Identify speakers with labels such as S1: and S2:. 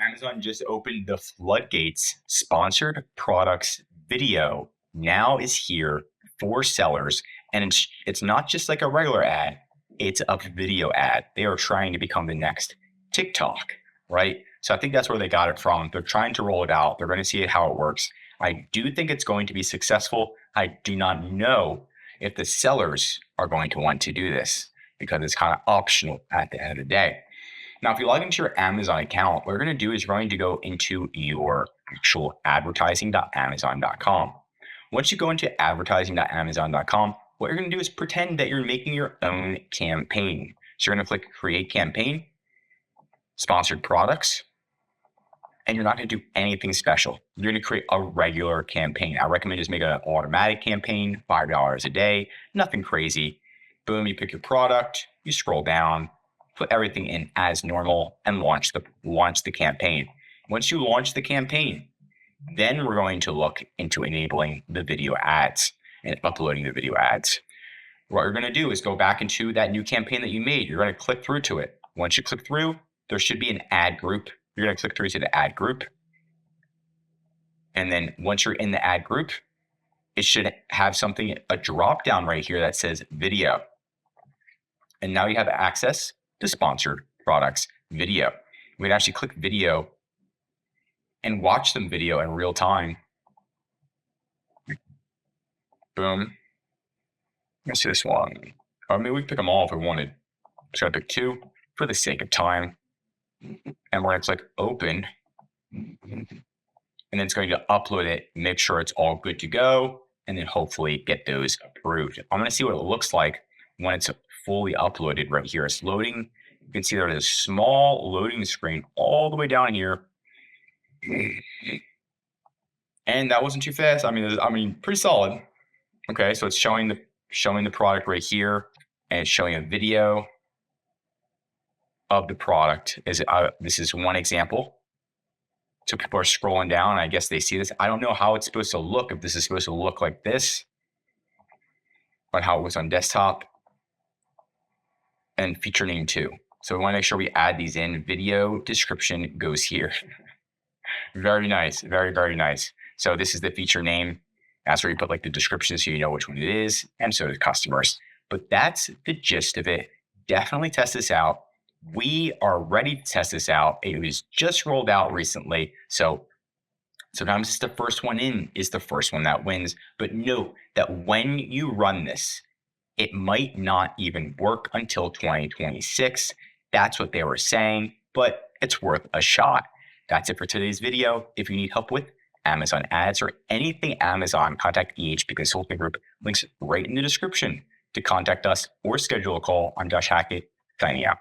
S1: Amazon just opened the floodgates. Sponsored products video now is here for sellers. And it's not just like a regular ad, it's a video ad. They are trying to become the next TikTok, right? So I think that's where they got it from. They're trying to roll it out. They're going to see how it works. I do think it's going to be successful. I do not know if the sellers are going to want to do this because it's kind of optional at the end of the day. Now, if you log into your Amazon account, what you're going to do is you're going to go into your actual advertising.amazon.com. Once you go into advertising.amazon.com, what you're going to do is pretend that you're making your own campaign. So you're going to click Create Campaign, Sponsored Products, and you're not going to do anything special. You're going to create a regular campaign. I recommend just make an automatic campaign, $5 a day, nothing crazy. Boom, you pick your product, you scroll down, put everything in as normal, and launch the campaign. Once you launch the campaign, then we're going to look into enabling the video ads and uploading the video ads. What you're going to do is go back into that new campaign that you made. You're going to click through to it. Once you click through, there should be an ad group. You're going to click through to the ad group. And then once you're in the ad group, it should have something, a drop down right here that says video. And now you have access to sponsored products video. We can actually click video and watch some video in real time. Boom. Let's see this one. I mean, we can pick them all if we wanted. Just gotta pick two for the sake of time. And we're gonna click open. And then it's going to upload it, make sure it's all good to go, and then hopefully get those approved. I'm gonna see what it looks like when it's fully uploaded right here. It's loading. You can see there's a small loading screen all the way down here. And that wasn't too fast. I mean, pretty solid. Okay, so it's showing the product right here, and it's showing a video of the product. This is one example. So people are scrolling down. I guess they see this. I don't know how it's supposed to look. If this is supposed to look like this, or how it was on desktop. And feature name too. So we want to make sure we add these in. Video description goes here. Very nice. Very, very nice. So this is the feature name. That's where you put like the description so you know which one it is, and so do customers. But that's the gist of it. Definitely test this out. We are ready to test this out. It was just rolled out recently. So sometimes it's the first one in is the first one that wins. But note that when you run this, it might not even work until 2026. That's what they were saying, but it's worth a shot. That's it for today's video. If you need help with Amazon ads or anything Amazon, contact EHP Consulting Group. Links right in the description to contact us or schedule a call. I'm Josh Hackett, signing out.